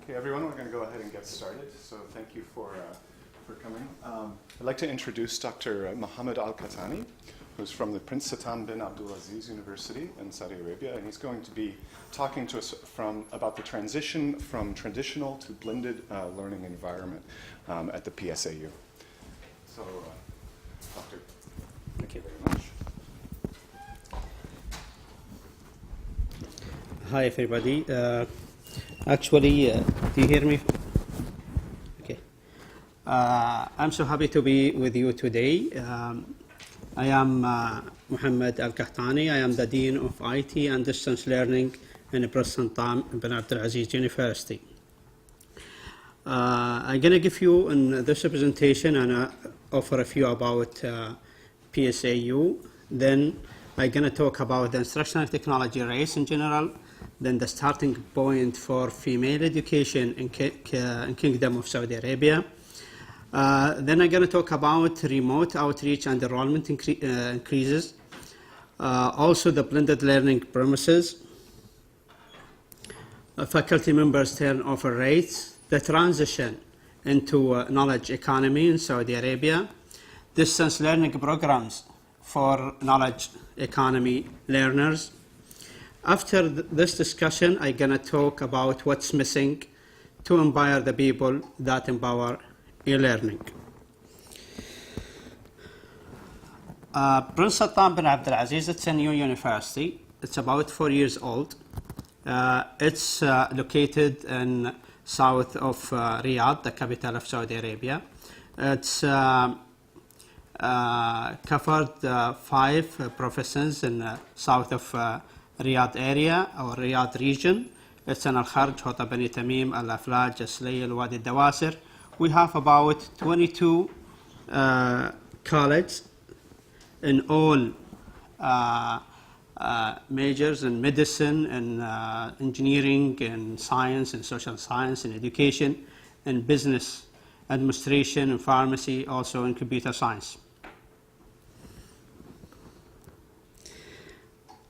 Okay, everyone, we're going to go ahead and get started. So thank you for coming. I'd like to introduce Dr. Mohammed Al-Qahtani, who's from the Prince Salman Bin Abdulaziz University in Saudi Arabia, and he's going to be talking to us about the transition from traditional to blended learning environment at the PSAU. So, Doctor, thank you very much. Hi, everybody. Actually, do you hear me? Okay. I'm so happy to be with you today. I am Mohammed Al-Qahtani. I am the Dean of IT and Distance Learning in Prince Salman Bin Abdulaziz University. I'm going to give you in this presentation and offer a few about PSAU. Then I'm going to talk about the instructional technology race in general, then the starting point for female education in Kingdom of Saudi Arabia. Then I'm going to talk about remote outreach and enrollment increases. Also the blended learning premises, faculty members turnover rates, the transition into knowledge economy in Saudi Arabia, distance learning programs for knowledge economy learners. After this discussion, I'm going to talk about what's missing to empower the people that empower e-learning. Prince Salman Bin Abdulaziz, it's a new university. It's about 4 years old. It's located in south of Riyadh, the capital of Saudi Arabia. It's covered 5 provinces in south of Riyadh area or Riyadh region. It's in Al-Kharj, Hota Bani Tamim, Al-Aflaj, Aslayl, Al-Wadi Dawasir. We have about 22 colleges in all majors in medicine and engineering and science and social science and education and business administration and pharmacy, also in computer science.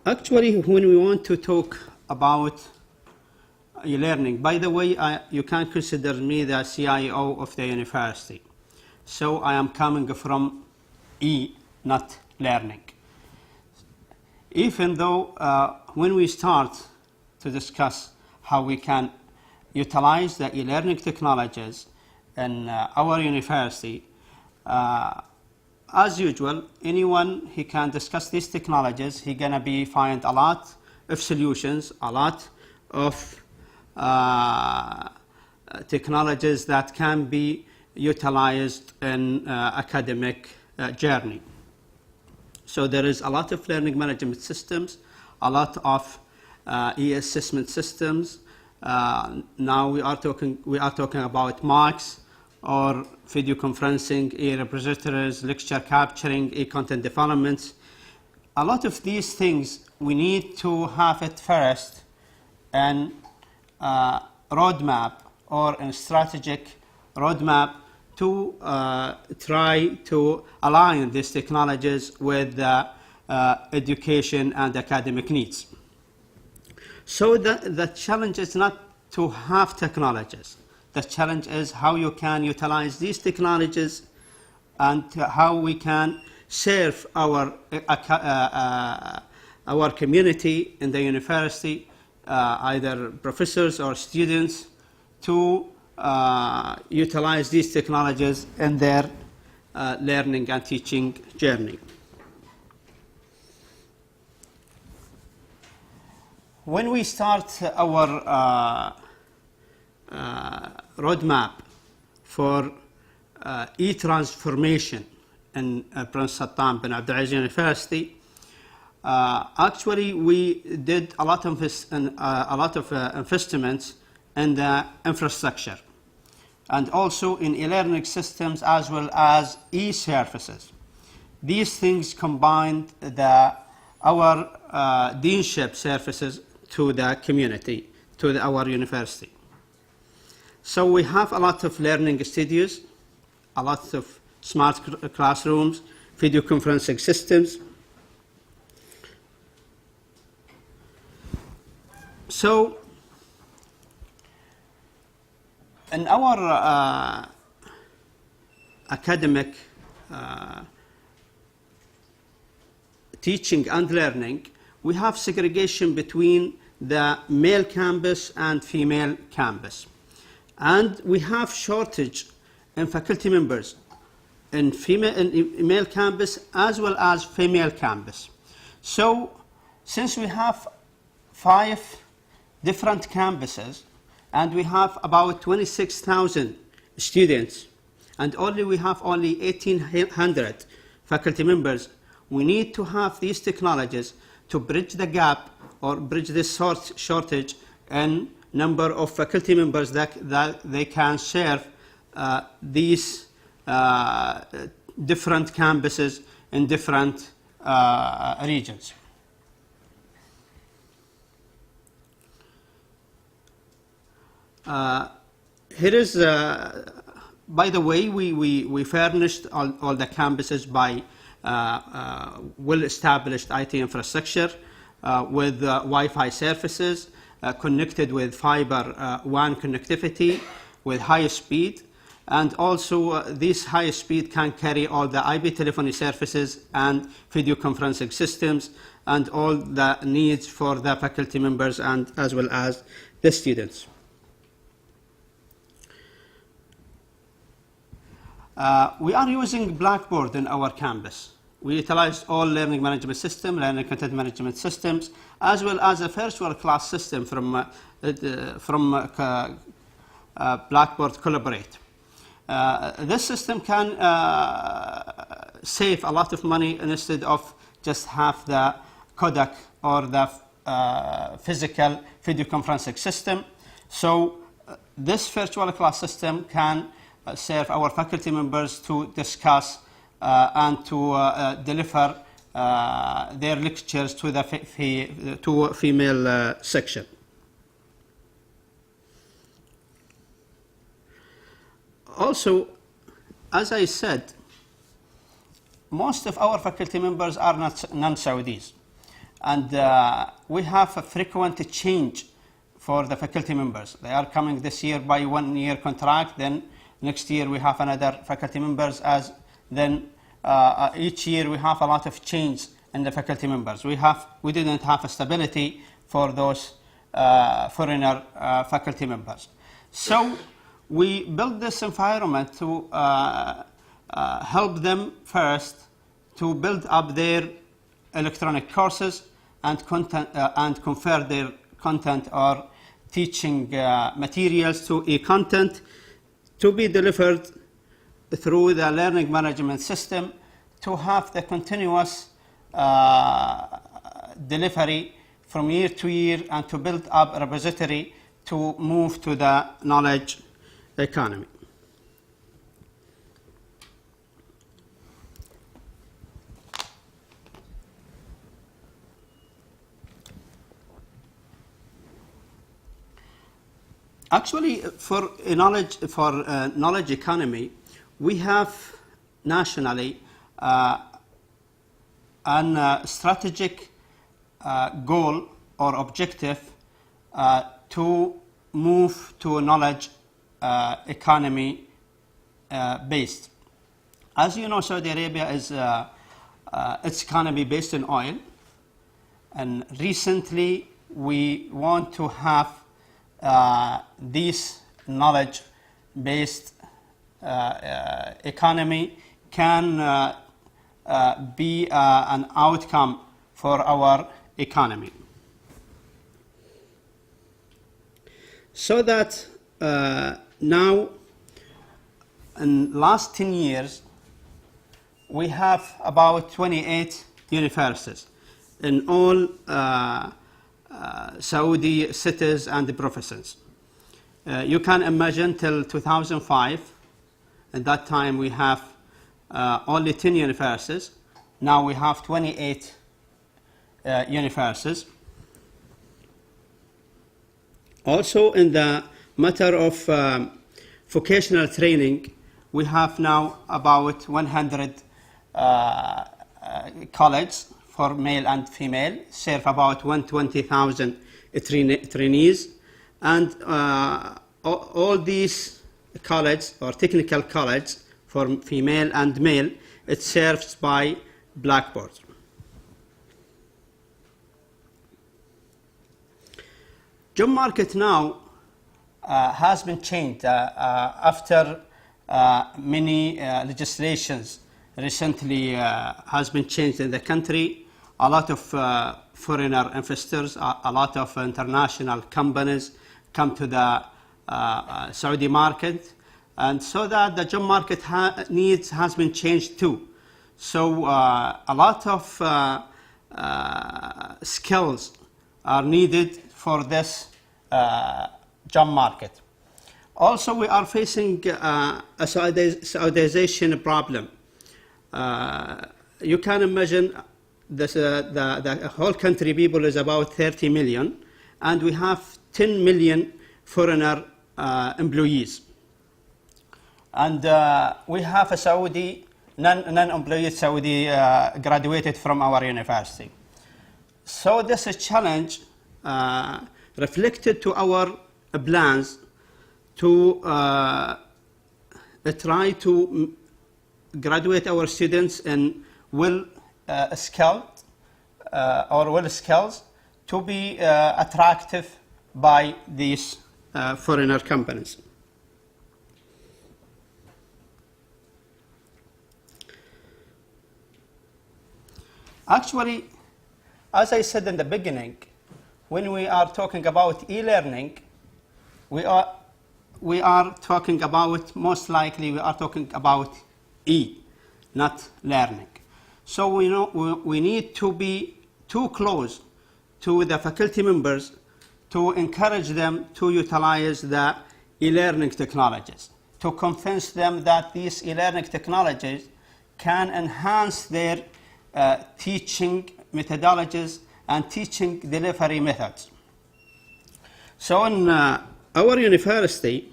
Actually, when we want to talk about e-learning, by the way, you can consider me the CIO of the university. So I am coming from E, not learning. Even though when we start to discuss how we can utilize the e-learning technologies in our university, as usual, anyone he can discuss these technologies, he gonna find a lot of solutions, a lot of technologies that can be utilized in academic journey. So there is a lot of learning management systems, a lot of e-assessment systems. Now we are talking about MOOCs, or video conferencing, e-repositories, lecture capturing, e-content developments. A lot of these things, we need to have it first and roadmap or a strategic roadmap to try to align these technologies with the education and academic needs. So the challenge is not to have technologies. The challenge is how you can utilize these technologies and how we can serve our community in the university, either professors or students, to utilize these technologies in their learning and teaching journey. When we start our roadmap for e-transformation in Prince Salman Bin Abdulaziz University, actually we did a lot of investments in the infrastructure and also in e-learning systems as well as e-services. These things combined our deanship services to the community, to our university. So we have a lot of learning studios, a lot of smart classrooms, video conferencing systems. So In our academic teaching and learning, we have segregation between the male campus and female campus. And we have shortage in faculty members in male campus as well as female campus. So since we have 5 different campuses and we have about 26,000 students and we have only 1,800 faculty members, we need to have these technologies to bridge the gap or bridge this shortage in number of faculty members that they can serve these different campuses in different regions. Here is, by the way, we furnished all the campuses by well-established IT infrastructure with Wi-Fi services, connected with fiber WAN connectivity with high speed, and also this high speed can carry all the IP telephony services and video conferencing systems and all the needs for the faculty members and as well as the students. We are using Blackboard in our campus. We utilized all learning management system, learning content management systems, as well as a virtual class system from Blackboard Collaborate. This system can save a lot of money instead of just have the codec or the physical video conferencing system. So this virtual class system can serve our faculty members to discuss and to deliver their lectures to the female section. Also, as I said, most of our faculty members are non-Saudis, and we have a frequent change for the faculty members. They are coming this year by 1-year contract, then next year we have another faculty members, then each year we have a lot of change in the faculty members. We didn't have a stability for those foreigner faculty members. So we built this environment to help them first to build up their electronic courses and content and convert their content or teaching materials to e-content to be delivered through the learning management system to have the continuous delivery from year to year and to build up a repository to move to the knowledge economy. Actually, for knowledge economy, we have nationally a strategic goal or objective to move to a knowledge economy based. As you know, Saudi Arabia is its economy based on oil, and recently we want to have this knowledge-based economy can be an outcome for our economy. So that now, in last 10 years, we have about 28 universities in all Saudi cities and provinces. You can imagine till 2005, at that time we have only 10 universities. Now we have 28 universities. Also, in the matter of vocational training, we have now about 100 colleges for male and female, serve about 120,000 trainees, and all these college or technical college for female and male, it's served by Blackboard. Job market now has been changed after many legislations recently has been changed in the country. A lot of foreigner investors, a lot of international companies come to the Saudi market, and so that the job market needs has been changed too. So a lot of skills are needed for this job market. Also, we are facing a Saudization problem. You can imagine this, the whole country people is about 30 million, and we have 10 million foreigner employees. And we have a Saudi, non-employed Saudi graduated from our university. So this is a challenge reflected to our plans to try to graduate our students in well-skilled to be attractive by these foreigner companies. Actually, as I said in the beginning, when we are talking about e-learning, we are talking about, most likely we are talking about not learning. So we know we need to be too close to the faculty members to encourage them to utilize the e-learning technologies, to convince them that these e-learning technologies can enhance their teaching methodologies and teaching delivery methods. So in our university,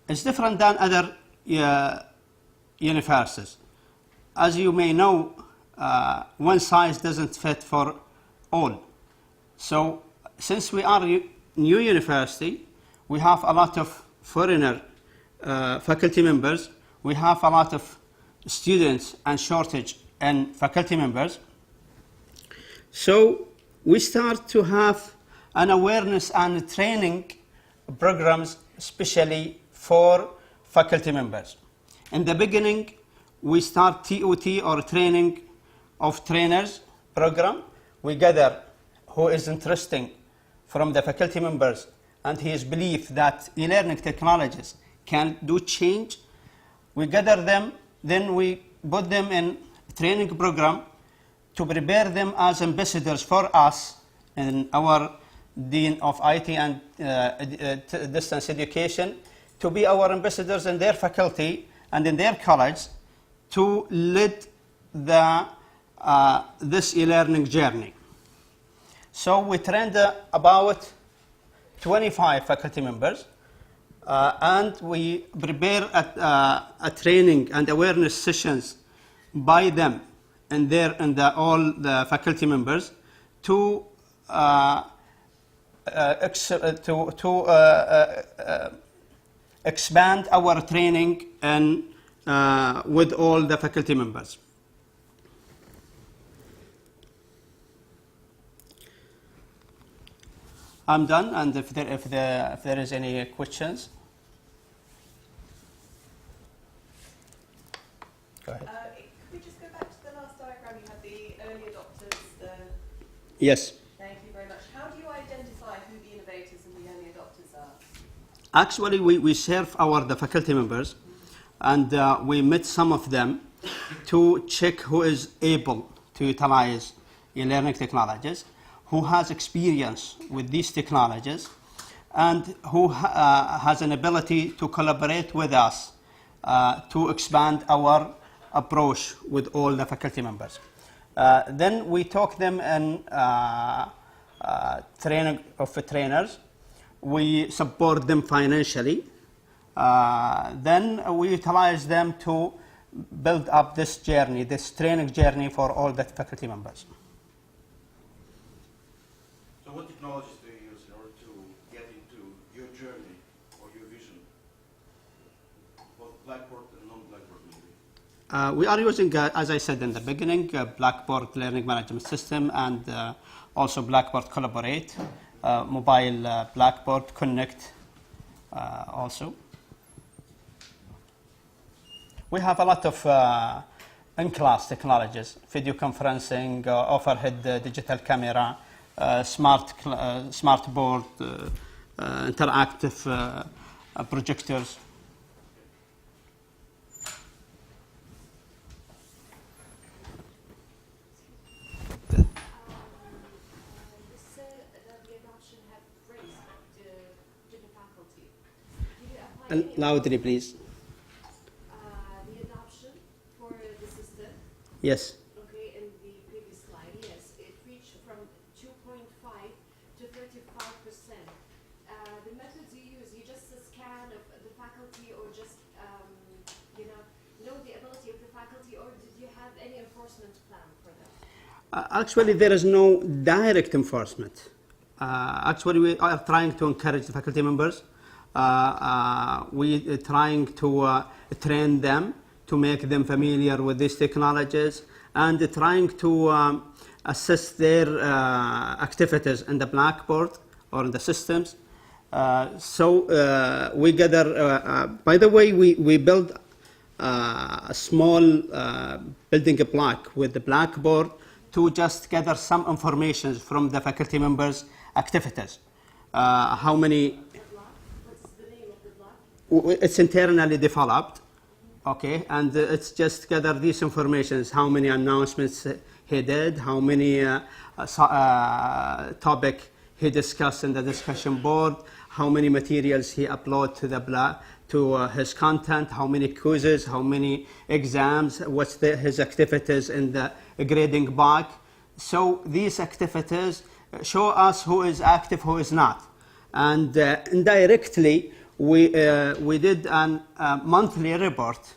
it's different than other universities. As you may know, one size doesn't fit for all. So since we are a new university, we have a lot of foreigner faculty members. We have a lot of students and shortage in faculty members. So we start to have an awareness and training programs, especially for faculty members. In the beginning, we start TOT or training of trainers program. We gather who is interested from the faculty members and his belief that e-learning technologies can do change. We gather them, then we put them in training program to prepare them as ambassadors for us and our Dean of IT and Distance Education to be our ambassadors in their faculty and in their college to lead the, this e-learning journey. So we trained about 25 faculty members and we prepare a training and awareness sessions by them and all the faculty members to expand our training and with all the faculty members. I'm done, and if there is any questions, go ahead. Could we just go back to the last diagram? You had the early adopters. Yes. Thank you very much. How do you identify who the innovators and the early adopters are? Actually, we serve the faculty members, and we met some of them to check who is able to utilize e-learning technologies, who has experience with these technologies, and who has an ability to collaborate with us to expand our approach with all the faculty members. Then we talk them in training of trainers. We support them financially. Then we utilize them to build up this journey, this training journey for all the faculty members. So what technologies do you use in order to get journey or your vision? Both Blackboard and non-Blackboard maybe. We are using, as I said in the beginning, Blackboard Learning Management System and also Blackboard Collaborate, mobile Blackboard Connect also. We have a lot of in-class technologies, video conferencing, overhead digital camera, smart board, interactive projectors. You said that the adoption had raised to the faculty. Did you apply any Loudly, please. the adoption for the system? Yes. Okay, in the previous slide, yes, it reached from 2.5 to 35%. The methods you use, you just scan of the faculty or just, know the ability of the faculty, or did you have any enforcement plan for that? Actually, there is no direct enforcement. Actually, we are trying to encourage the faculty members. We are trying to train them to make them familiar with these technologies and trying to assess their activities in the Blackboard or in the systems. So we gather, by the way, we build a small building block with the Blackboard to just gather some information from the faculty members' activities. How many? The block? What's the name of the block? It's internally developed, okay, and it's just gather these informations, how many announcements he did, how many topic he discussed in the discussion board, how many materials he uploaded to the his content, how many quizzes, how many exams, what's his activities in the grading block. So these activities show us who is active, who is not. And indirectly, we did a monthly report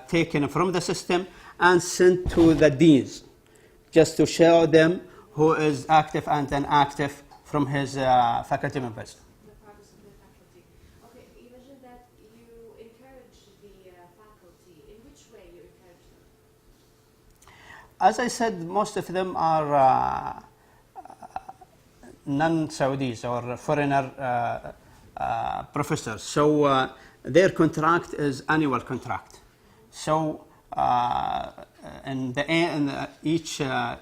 taken from the system and sent to the deans, just to show them who is active and inactive from his faculty members. The progress of the faculty. Okay, you mentioned that you encourage the faculty. In which way you encourage them? As I said, most of them are non-Saudis or foreigner professors. So their contract is annual contract. So in each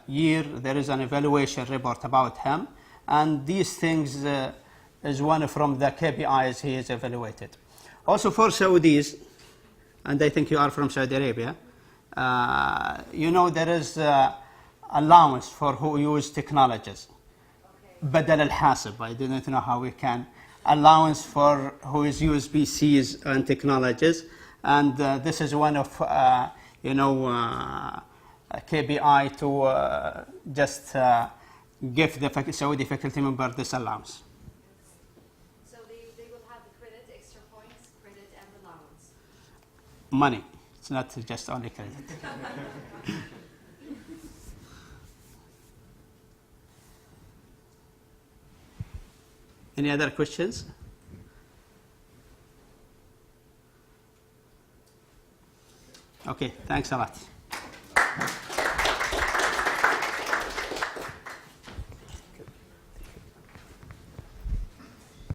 year there is an evaluation report about him, and these things is one from the KPIs he is evaluated. Also for Saudis, and I think you are from Saudi Arabia, there is allowance for who use technologies. بدل الحاسب, I didn't know how we can. Allowance for who is use PCs and technologies, and this is one of KPI to just give the Saudi faculty member this allowance. So they will have the credit, extra points, credit, and allowance. Money. It's not just only credit. Any other questions? Okay, thanks a lot.